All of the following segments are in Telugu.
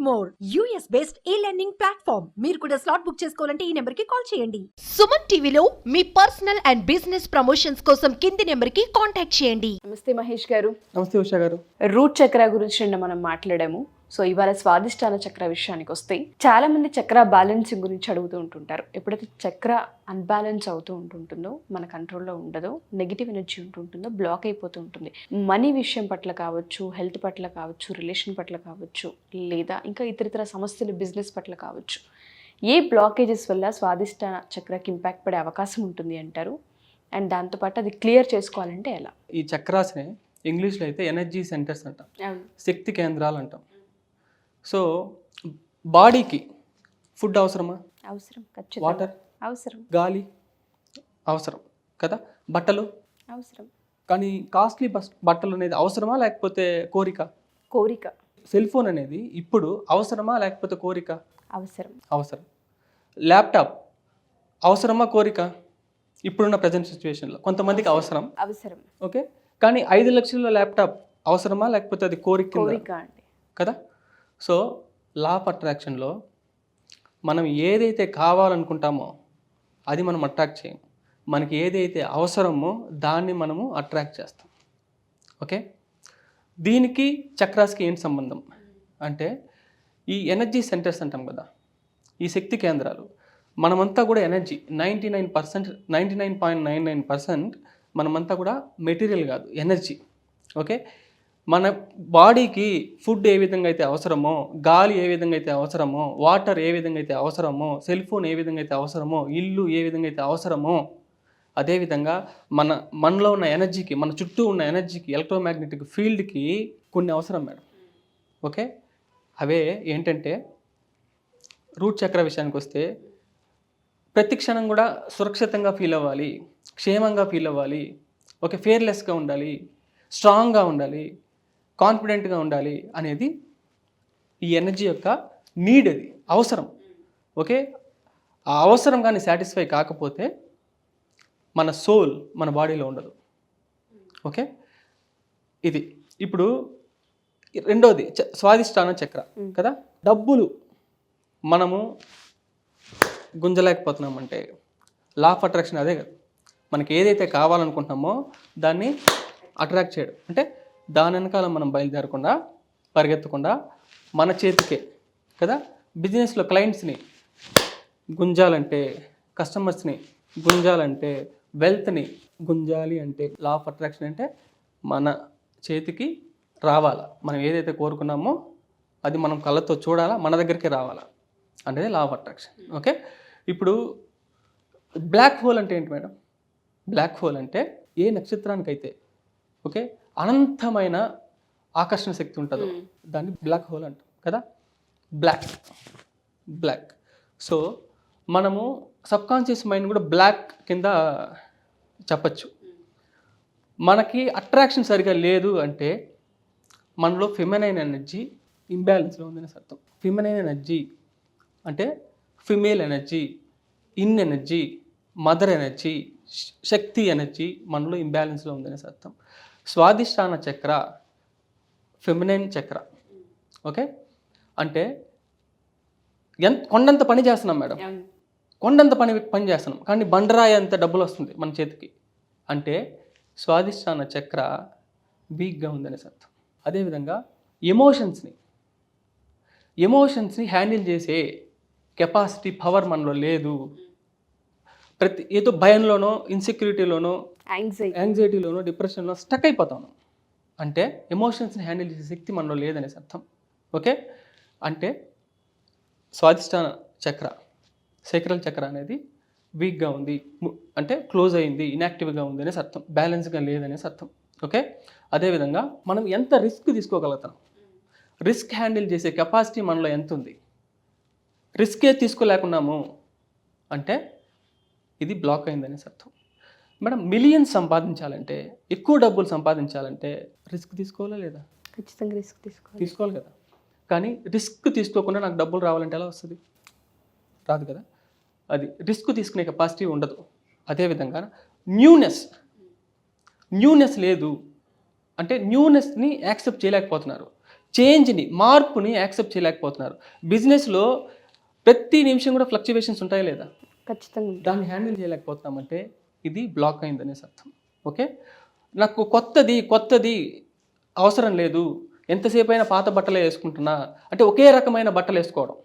More US based e-learning platform. మీరు కూడా స్లాట్ బుక్ చేసుకోవాలంటే ఈ నెంబర్ కి కాల్ చేయండి. సుమన్ టీవీలో మీ పర్సనల్ అండ్ బిజినెస్ ప్రమోషన్స్ కోసం కింది నెంబర్ కి కాంటాక్ట్ చేయండి. నమస్తే మహేష్ గారు. నమస్తే ఉషా గారు. రూట్ చక్ర గురించి నిన్న మనం మాట్లాడాము. సో ఇవాళ స్వాదిష్టాన చక్ర విషయానికి వస్తే చాలా మంది చక్ర బ్యాలెన్సింగ్ గురించి అడుగుతూ ఉంటుంటారు. ఎప్పుడైతే చక్ర అన్బ్యాలెన్స్ అవుతూ ఉంటుందో, మన కంట్రోల్లో ఉండదో, నెగిటివ్ ఎనర్జీ ఉంటుందో, బ్లాక్ అయిపోతూ ఉంటుంది. మనీ విషయం పట్ల కావచ్చు, హెల్త్ పట్ల కావచ్చు, రిలేషన్ పట్ల కావచ్చు, లేదా ఇంకా ఇతరితర సమస్యలు బిజినెస్ పట్ల కావచ్చు, ఏ బ్లాకేజెస్ వల్ల స్వాదిష్టాన చక్రకి ఇంపాక్ట్ పడే అవకాశం ఉంటుంది అంటారు? అండ్ దాంతోపాటు అది క్లియర్ చేసుకోవాలంటే ఎలా? ఈ చక్రాస్ని ఇంగ్లీష్లో అయితే ఎనర్జీ సెంటర్స్ అంటాం, శక్తి కేంద్రాలు అంటాం. సో బాడీకి ఫుడ్ అవసరమా? అవసరం. వాటర్ అవసరం. గాలి అవసరం కదా, బట్టలు అవసరం. కానీ కాస్ట్లీ బట్టలు అనేది అవసరమా లేకపోతే కోరిక? కోరిక. సెల్ ఫోన్ అనేది ఇప్పుడు అవసరమా లేకపోతే కోరిక? అవసరం. అవసరం. ల్యాప్టాప్ అవసరమా కోరిక? ఇప్పుడున్న ప్రజెంట్ సిచ్యువేషన్లో కొంతమందికి అవసరం. అవసరం. ఓకే, కానీ 5 లక్షల ల్యాప్టాప్ అవసరమా లేకపోతే అది కోరిక అండి కదా? సో లా ఆఫ్ అట్రాక్షన్లో మనం ఏదైతే కావాలనుకుంటామో అది మనం అట్రాక్ట్ చేయం. మనకి ఏదైతే అవసరమో దాన్ని మనము అట్రాక్ట్ చేస్తాం. ఓకే, దీనికి చక్రాస్కి ఏంటి సంబంధం అంటే, ఈ ఎనర్జీ సెంటర్స్ అంటాం కదా, ఈ శక్తి కేంద్రాలు, మనమంతా కూడా ఎనర్జీ 99.99% మనమంతా కూడా మెటీరియల్ కాదు, ఎనర్జీ. ఓకే, మన బాడీకి ఫుడ్ ఏ విధంగా అయితే అవసరమో, గాలి ఏ విధంగా అయితే అవసరమో, వాటర్ ఏ విధంగా అయితే అవసరమో, సెల్ ఫోన్ ఏ విధంగా అయితే అవసరమో, ఇల్లు ఏ విధంగా అయితే అవసరమో, అదేవిధంగా మనలో ఉన్న ఎనర్జీకి, మన చుట్టూ ఉన్న ఎనర్జీకి, ఎలక్ట్రోమాగ్నెటిక్ ఫీల్డ్కి కొన్ని అవసరం మేడం. ఓకే, అవే ఏంటంటే, రూట్ చక్ర విషయానికి వస్తే ప్రతి క్షణం కూడా సురక్షితంగా ఫీల్ అవ్వాలి, క్షేమంగా ఫీల్ అవ్వాలి, ఓకే, ఫియర్లెస్గా ఉండాలి, స్ట్రాంగ్గా ఉండాలి, కాన్ఫిడెంట్గా ఉండాలి అనేది ఈ ఎనర్జీ యొక్క నీడ్, అది అవసరం. ఓకే, ఆ అవసరం కానీ సాటిస్ఫై కాకపోతే మన సోల్ మన బాడీలో ఉండదు. ఓకే, ఇది ఇప్పుడు రెండోది స్వాదిష్టాన చక్ర కదా. డబ్బులు మనము గుంజలేకపోతున్నామంటే లా ఆఫ్ అట్రాక్షన్ అదే కదా. మనకి ఏదైతే కావాలనుకుంటున్నామో దాన్ని అట్రాక్ట్ చేయడం అంటే, దాని వెనకాల మనం బయలుదేరకుండా, పరిగెత్తకుండా మన చేతికే కదా. బిజినెస్లో క్లయింట్స్ని గుంజాలంటే, కస్టమర్స్ని గుంజాలంటే, వెల్త్ని గుంజాలి అంటే, లా ఆఫ్ అట్రాక్షన్ అంటే మన చేతికి రావాలా. మనం ఏదైతే కోరుకున్నామో అది మనం కళ్ళతో చూడాలా, మన దగ్గరికి రావాలా అనేది లా ఆఫ్ అట్రాక్షన్. ఓకే, ఇప్పుడు బ్లాక్ హోల్ అంటే ఏంటి మేడం? బ్లాక్ హోల్ అంటే ఏ నక్షత్రానికైతే ఓకే అనంతమైన ఆకర్షణ శక్తి ఉంటుందో దాన్ని బ్లాక్ హోల్ అంటాం కదా. బ్లాక్. సో మనము సబ్కాన్షియస్ మైండ్ కూడా బ్లాక్ కింద చెప్పచ్చు. మనకి అట్రాక్షన్ సరిగా లేదు అంటే మనలో ఫెమినైన్ ఎనర్జీ ఇంబ్యాలెన్స్లో ఉందని అర్థం. ఫెమినైన్ ఎనర్జీ అంటే female energy, in energy, mother energy, Shakti energy మనలో ఇంబ్యాలెన్స్లో ఉందని అర్థం. స్వాదిష్టాన చక్ర ఫెమినైన్ చక్ర. ఓకే, అంటే కొండంత పని చేస్తున్నాం మేడం, కొండంత పని చేస్తున్నాం, కానీ బండరాయి అంత డబ్బులు వస్తుంది మన చేతికి అంటే స్వాదిష్టాన చక్ర వీక్గా ఉందని అర్థం. అదేవిధంగా ఎమోషన్స్ని హ్యాండిల్ చేసే కెపాసిటీ, పవర్ మనలో లేదు. ఏదో భయంలోనో, ఇన్సెక్యూరిటీలోనో, యాంగ్జైటీలోనో, డిప్రెషన్లో స్టక్ అయిపోతాను అంటే ఎమోషన్స్ని హ్యాండిల్ చేసే శక్తి మనలో లేదనేసి అర్థం. ఓకే, అంటే స్వాదిష్టాన చక్ర, సేక్రల్ చక్ర అనేది వీక్గా ఉంది అంటే క్లోజ్ అయింది, ఇన్యాక్టివ్గా ఉంది అనేసి అర్థం, బ్యాలెన్స్గా లేదనేసి అర్థం. ఓకే, అదేవిధంగా మనం ఎంత రిస్క్ తీసుకోగలుగుతాం, రిస్క్ హ్యాండిల్ చేసే కెపాసిటీ మనలో ఎంత ఉంది, రిస్కే తీసుకోలేకున్నాము అంటే ఇది బ్లాక్ అయిందనేసి అర్థం. మేడం, మిలియన్స్ సంపాదించాలంటే, ఎక్కువ డబ్బులు సంపాదించాలంటే రిస్క్ తీసుకోవాలా లేదా? ఖచ్చితంగా రిస్క్ తీసుకోవాలి కదా. కానీ రిస్క్ తీసుకోకుండా నాకు డబ్బులు రావాలంటే ఎలా వస్తుంది? రాదు కదా. అది రిస్క్ తీసుకునే కెపాసిటీ ఉండదు. అదేవిధంగా న్యూనెస్ లేదు అంటే న్యూనెస్ని యాక్సెప్ట్ చేయలేకపోతున్నారు. చేంజ్ని, మార్పుని యాక్సెప్ట్ చేయలేకపోతున్నారు. బిజినెస్లో ప్రతి నిమిషం కూడా ఫ్లక్చువేషన్స్ ఉంటాయా లేదా? ఖచ్చితంగా ఉంటుంది. దాన్ని హ్యాండిల్ చేయలేకపోతున్నామంటే ఇది బ్లాక్ అయిందనేసి అర్థం. ఓకే, నాకు కొత్తది అవసరం లేదు, ఎంతసేపు అయినా పాత బట్టలే వేసుకుంటున్నా అంటే ఒకే రకమైన బట్టలు వేసుకోవడం.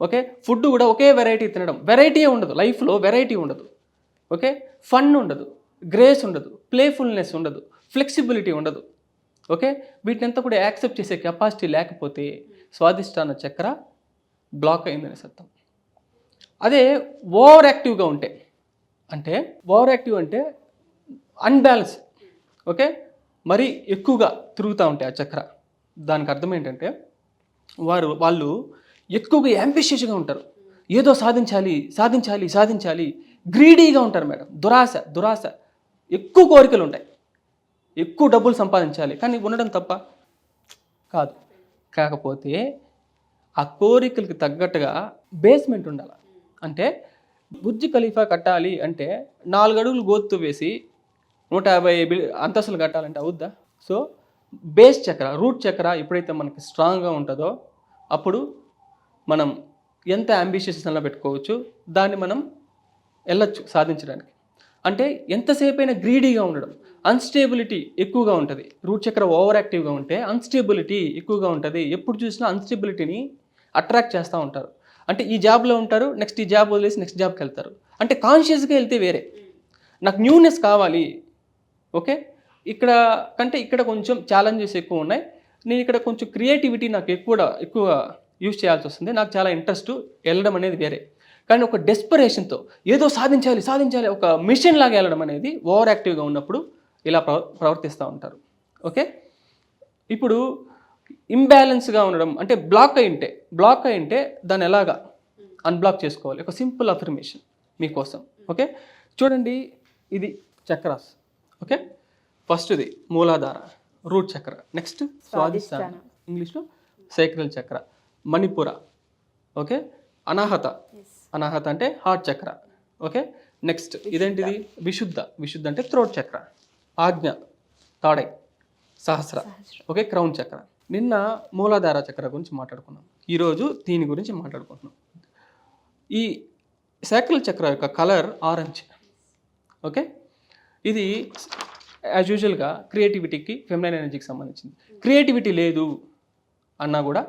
ఓకే, ఫుడ్ కూడా ఒకే వెరైటీ తినడం. వెరైటీ ఉండదు లైఫ్లో, వెరైటీ ఉండదు. ఓకే, ఫన్ ఉండదు, గ్రేస్ ఉండదు, ప్లేఫుల్నెస్ ఉండదు, ఫ్లెక్సిబిలిటీ ఉండదు. ఓకే, వీటినంతా కూడా యాక్సెప్ట్ చేసే కెపాసిటీ లేకపోతే స్వాదిష్టాన చక్ర బ్లాక్ అయిందని అర్థం. అదే ఓవర్ యాక్టివ్గా ఉంటే, అంటే ఓవర్ యాక్టివ్ అంటే అన్బ్యాలెన్స్. ఓకే, మరి ఎక్కువగా తిరుగుతూ ఉంటాయి ఆ చక్ర. దానికి అర్థం ఏంటంటే వాళ్ళు ఎక్కువగా యాంబిషియస్గా ఉంటారు, ఏదో సాధించాలి, గ్రీడీగా ఉంటారు మేడం. దురాశ, ఎక్కువ కోరికలు ఉంటాయి, ఎక్కువ డబ్బులు సంపాదించాలి, కానీ ఉండడం తప్ప కాదు. కాకపోతే ఆ కోరికలకి తగ్గట్టుగా బేస్మెంట్ ఉండాలి. అంటే బుర్జ్ ఖలీఫా కట్టాలి అంటే 4 అడుగులు గోతు వేసి 150 అంతస్తులు కట్టాలంటే అవుద్దా? సో బేస్ చక్ర, రూట్ చక్ర ఎప్పుడైతే మనకి స్ట్రాంగ్గా ఉంటుందో అప్పుడు మనం ఎంత అంబిషియస్ అలా పెట్టుకోవచ్చు, దాన్ని మనం వెళ్ళొచ్చు సాధించడానికి. అంటే ఎంతసేపు అయినా గ్రీడీగా ఉండడం, అన్స్టేబిలిటీ ఎక్కువగా ఉంటుంది. రూట్ చక్ర ఓవర్ యాక్టివ్గా ఉంటే అన్స్టేబిలిటీ ఎక్కువగా ఉంటుంది. ఎప్పుడు చూసినా అన్స్టేబిలిటీని అట్రాక్ట్ చేస్తూ ఉంటారు. అంటే ఈ జాబ్లో ఉంటారు, నెక్స్ట్ ఈ జాబ్ వదిలేసి నెక్స్ట్ జాబ్కి వెళ్తారు. అంటే కాన్షియస్గా వెళ్తే వేరే, నాకు న్యూనెస్ కావాలి. ఓకే, ఇక్కడ కొంచెం ఛాలెంజెస్ ఎక్కువ ఉన్నాయి. నేను ఇక్కడ కొంచెం క్రియేటివిటీ నాకు ఎక్కువ యూజ్ చేయాల్సి వస్తుంది. నాకు చాలా ఇంట్రెస్ట్, వెళ్ళడం అనేది వేరే. కానీ ఒక డెస్పరేషన్తో ఏదో సాధించాలి ఒక మిషన్ లాగా వెళ్ళడం అనేది ఓవర్ యాక్టివ్గా ఉన్నప్పుడు ఇలా ప్రవర్తిస్తూ ఉంటారు. ఓకే, ఇప్పుడు ఇంబ్యాలెన్స్గా ఉండడం అంటే బ్లాక్ అయింటే దాన్ని ఎలాగా అన్బ్లాక్ చేసుకోవాలి? ఒక సింపుల్ అఫర్మేషన్ మీకోసం. ఓకే, చూడండి, ఇది చక్రాస్. ఓకే, ఫస్ట్ది మూలాధార, రూట్ చక్ర, నెక్స్ట్ స్వాదిష్టాన, ఇంగ్లీష్లో సైక్రల్ చక్ర, మణిపుర. ఓకే, అనాహత అంటే హార్ట్ చక్ర. ఓకే, నెక్స్ట్ ఇదేంటిది? విశుద్ధ అంటే థ్రోట్ చక్ర, ఆజ్ఞ, తాడై, సహస్ర. ఓకే, క్రౌన్ చక్ర. నిన్న మూలాధార చక్ర గురించి మాట్లాడుకున్నాం, ఈరోజు దీని గురించి మాట్లాడుకుంటున్నాం. ఈ సైక్రల్ చక్ర యొక్క కలర్ ఆరెంజ్. ఓకే, ఇది యాజ్ యూజువల్గా క్రియేటివిటీకి, ఫెమినైన్ ఎనర్జీకి సంబంధించింది. క్రియేటివిటీ లేదు అన్నా కూడా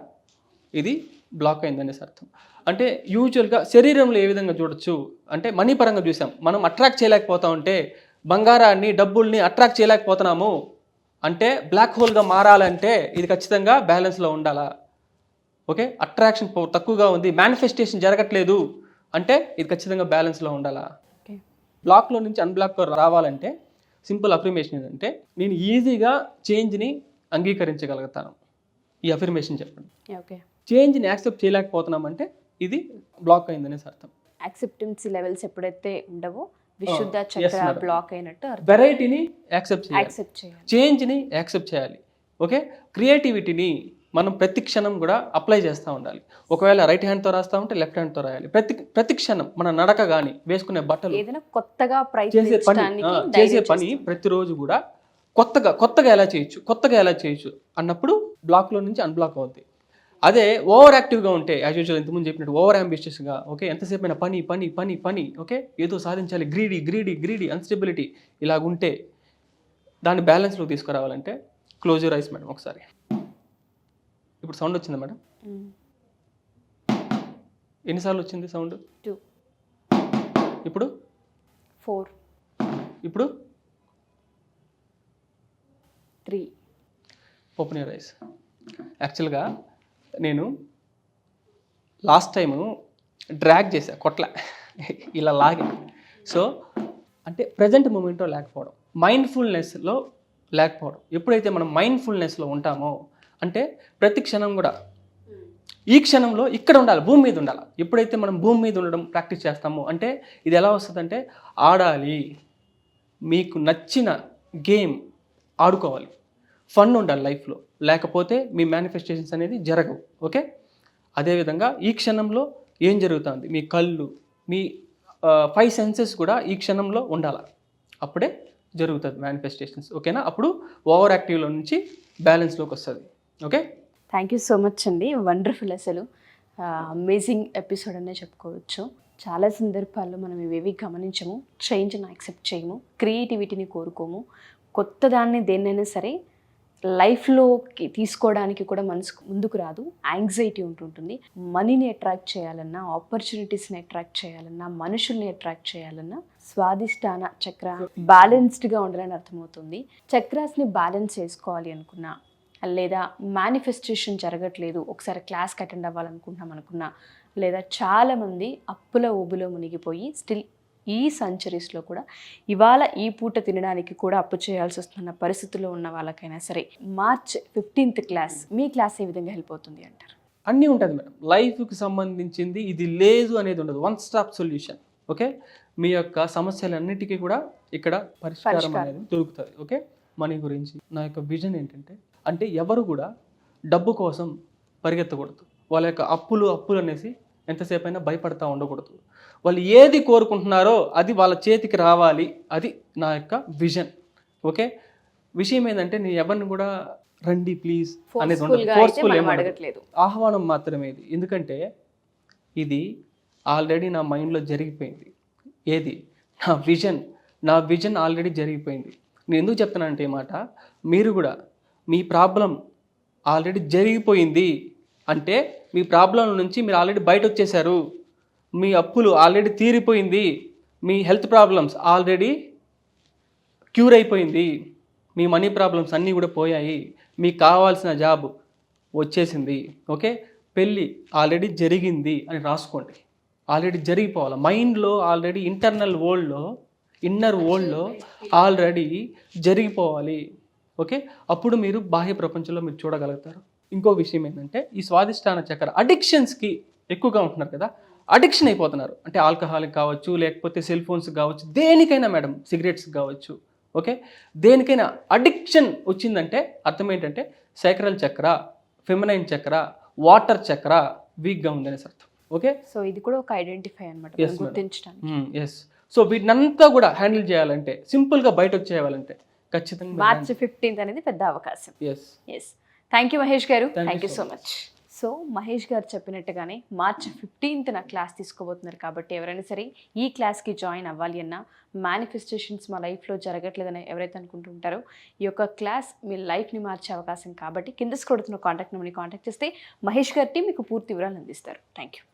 ఇది బ్లాక్ అయిందనేసి అర్థం. అంటే యూజువల్గా శరీరంలో ఏ విధంగా చూడొచ్చు అంటే మనీ పరంగా చూసాం, మనం అట్రాక్ట్ చేయలేకపోతా ఉంటే బంగారాన్ని, డబ్బుల్ని అట్రాక్ట్ చేయలేకపోతున్నాము అంటే బ్లాక్ హోల్గా మారాలంటే ఇది ఖచ్చితంగా బ్యాలెన్స్లో ఉండాలా. ఓకే, అట్రాక్షన్ తక్కువగా ఉంది, మేనిఫెస్టేషన్ జరగట్లేదు అంటే ఇది ఖచ్చితంగా బ్యాలెన్స్లో ఉండాలా. బ్లాక్లో నుంచి అన్బ్లాక్లో రావాలంటే సింపుల్ అఫర్మేషన్ ఏంటంటే, నేను ఈజీగా చేంజ్ని అంగీకరించగలుగుతాను. ఈ అఫర్మేషన్ చెప్పండి. ఓకే, చేంజ్ని యాక్సెప్ట్ చేయలేకపోతున్నామంటే ఇది బ్లాక్ అయిందనేసి అర్థం. యాక్సెప్టెన్సీ లెవెల్స్ ఎప్పుడైతే ఉండవో విశుద్ధ చక్ర బ్లాక్ అయినట్టు. వెరైటీని యాక్సెప్ట్ చేయాలి, చేంజ్ని యాక్సెప్ట్ చేయాలి. ఓకే, క్రియేటివిటీని మనం ప్రతి క్షణం కూడా అప్లై చేస్తూ ఉండాలి. ఒకవేళ రైట్ హ్యాండ్తో రాస్తూ ఉంటే లెఫ్ట్ హ్యాండ్తో రాయాలి. ప్రతి క్షణం మన నడక కానీ, వేసుకునే బట్టలు, ఏదైనా కొత్తగా చేసే పని ప్రతిరోజు కూడా కొత్తగా ఎలా చేయొచ్చు అన్నప్పుడు బ్లాక్లో నుంచి అన్బ్లాక్ అవుద్ది. అదే ఓవర్ యాక్టివ్గా ఉంటే యాజ్ యూజువల్ ఇంతకుముందు చెప్పినట్టు ఓవర్ అంబిషియస్గా, ఓకే, ఎంతసేపు అయినా పని, ఓకే, ఏదో సాధించాలి, గ్రీడీ, అన్స్టెబిలిటీ ఇలాగుంటే దాన్ని బ్యాలెన్స్లో తీసుకురావాలంటే క్లోజ్ యువర్ ఐస్ మేడం ఒకసారి. ఇప్పుడు సౌండ్ వచ్చిందా మేడం? ఎన్నిసార్లు వచ్చింది సౌండ్? 2, ఇప్పుడు 4, ఇప్పుడు 3. Open your eyes. యాక్చువల్గా నేను లాస్ట్ టైము డ్రాగ్ చేశా, కొట్ల ఇలా లాగా. సో అంటే ప్రజెంట్ మూమెంట్లో లేకపోవడం, మైండ్ఫుల్నెస్లో లేకపోవడం. ఎప్పుడైతే మనం మైండ్ఫుల్నెస్లో ఉంటామో అంటే ప్రతి క్షణం కూడా ఈ క్షణంలో ఇక్కడ ఉండాలి, భూమి మీద ఉండాలి. ఎప్పుడైతే మనం భూమి మీద ఉండడం ప్రాక్టీస్ చేస్తామో అంటే ఇది ఎలా వస్తుందంటే, ఆడాలి, మీకు నచ్చిన గేమ్ ఆడుకోవాలి, ఫన్ ఉండాలి లైఫ్లో, లేకపోతే మీ మేనిఫెస్టేషన్స్ అనేది జరగవు. ఓకే, అదేవిధంగా ఈ క్షణంలో ఏం జరుగుతుంది, మీ కళ్ళు, మీ 5 సెన్సెస్ కూడా ఈ క్షణంలో ఉండాలి, అప్పుడే జరుగుతుంది మేనిఫెస్టేషన్స్. ఓకేనా, అప్పుడు ఓవర్ యాక్టివ్లో నుంచి బ్యాలెన్స్లోకి వస్తుంది. Okay, thank you so much అండి. వండర్ఫుల్, అసలు అమేజింగ్ ఎపిసోడ్ అనే చెప్పుకోవచ్చు. చాలా సందర్భాల్లో మనం ఇవేవి గమనించము, చేంజ్ని యాక్సెప్ట్ చేయము, క్రియేటివిటీని కోరుకోము, కొత్త దాన్ని దేన్నైనా సరే లైఫ్లోకి తీసుకోవడానికి కూడా మనసుకు ముందుకు రాదు. యాంగ్జైటీ ఉంటుంటుంది. మనీని అట్రాక్ట్ చేయాలన్నా, ఆపర్చునిటీస్ని అట్రాక్ట్ చేయాలన్నా, మనుషుల్ని అట్రాక్ట్ చేయాలన్నా స్వాదిష్టాన చక్ర బ్యాలెన్స్డ్గా ఉండాలని అర్థమవుతుంది. చక్రాస్ని బ్యాలెన్స్ చేసుకోవాలి అనుకున్నా, లేదా మేనిఫెస్టేషన్ జరగట్లేదు, ఒకసారి క్లాస్కి అటెండ్ అవ్వాలనుకుంటున్నాం అనుకున్నా, లేదా చాలామంది అప్పుల ఊబులో మునిగిపోయి స్టిల్ ఈ సెంచరీస్లో కూడా ఇవాళ ఈ పూట తినడానికి కూడా అప్పు చేయాల్సి వస్తున్న పరిస్థితుల్లో ఉన్న వాళ్ళకైనా సరే March 15th క్లాస్, మీ క్లాస్ ఏ విధంగా హెల్ప్ అవుతుంది అంటారు? అన్నీ ఉంటుంది మేడం. లైఫ్కి సంబంధించింది ఇది లేదు అనేది ఉండదు. One stop solution. ఓకే, మీ యొక్క సమస్యలన్నిటికీ కూడా ఇక్కడ పరిష్కారం అనేది దొరుకుతుంది. ఓకే, మనీ గురించి నా యొక్క విజన్ ఏంటంటే, అంటే ఎవరు కూడా డబ్బు కోసం పరిగెత్తకూడదు. వాళ్ళ యొక్క అప్పులు అనేసి ఎంతసేపు అయినా భయపడతా ఉండకూడదు. వాళ్ళు ఏది కోరుకుంటున్నారో అది వాళ్ళ చేతికి రావాలి. అది నా యొక్క విజన్. ఓకే, విషయం ఏంటంటే నేను ఎవరిని కూడా రండి ప్లీజ్ అనేది ఉండదు. ఫోర్స్ఫుల్ అడగట్లేదు, ఆహ్వానం మాత్రమే ఇది. ఎందుకంటే ఇది ఆల్రెడీ నా మైండ్లో జరిగిపోయింది. ఏది నా విజన్ ఆల్రెడీ జరిగిపోయింది. నేను ఎందుకు చెప్తానంటే ఈ మాట, మీరు కూడా మీ ప్రాబ్లం ఆల్రెడీ జరిగిపోయింది అంటే మీ ప్రాబ్లం నుంచి మీరు ఆల్రెడీ బయట వచ్చేసారు. మీ అప్పులు ఆల్రెడీ తీరిపోయింది. మీ హెల్త్ ప్రాబ్లమ్స్ ఆల్రెడీ క్యూర్ అయిపోయింది. మీ మనీ ప్రాబ్లమ్స్ అన్నీ కూడా పోయాయి. మీకు కావాల్సిన జాబ్ వచ్చేసింది. ఓకే, పెళ్ళి ఆల్రెడీ జరిగింది అని రాసుకోండి. ఆల్రెడీ జరిగిపోవాలి. మైండ్లో ఆల్రెడీ ఇన్నర్ వరల్డ్లో ఆల్రెడీ జరిగిపోవాలి. ఓకే, అప్పుడు మీరు బాహ్య ప్రపంచంలో మీరు చూడగలుగుతారు. ఇంకో విషయం ఏంటంటే, ఈ స్వాదిష్టాన చక్ర అడిక్షన్స్కి ఎక్కువగా ఉంటున్నారు కదా, అడిక్షన్ అయిపోతున్నారు. అంటే ఆల్కహాల్కి కావచ్చు, లేకపోతే సెల్ ఫోన్స్ కావచ్చు, దేనికైనా మేడం, సిగరెట్స్ కావచ్చు. ఓకే, దేనికైనా అడిక్షన్ వచ్చిందంటే అర్థం ఏంటంటే సైక్రల్ చక్ర, ఫెమినైన్ చక్ర, వాటర్ చక్ర వీక్గా ఉందనే అర్థం. ఓకే, సో ఇది కూడా ఒక ఐడెంటిఫై అనమాట, గుర్తించడానికి. ఎస్. సో వీటినంతా కూడా హ్యాండిల్ చేయాలంటే, సింపుల్గా బయట వచ్చేయాలంటే ఖచ్చితంగా March 15th అనేది పెద్ద అవకాశం. ఎస్. థ్యాంక్ యూ మహేష్ గారు, thank you so much. So Mahesh గారు చెప్పినట్టుగానే March 15th క్లాస్ తీసుకోబోతున్నారు కాబట్టి ఎవరైనా సరే ఈ క్లాస్కి జాయిన్ అవ్వాలి అన్నా, మేనిఫెస్టేషన్స్ మా లైఫ్లో జరగట్లేదని ఎవరైతే అనుకుంటుంటారో ఈ యొక్క క్లాస్ మీ లైఫ్ని మార్చే అవకాశం కాబట్టి కింద స్క్రోల్ అవుతున్న కాంటాక్ట్ నెంబర్ని కాంటాక్ట్ చేస్తే మహేష్ గారి టీం మీకు పూర్తి వివరాలు అందిస్తారు. Thank you.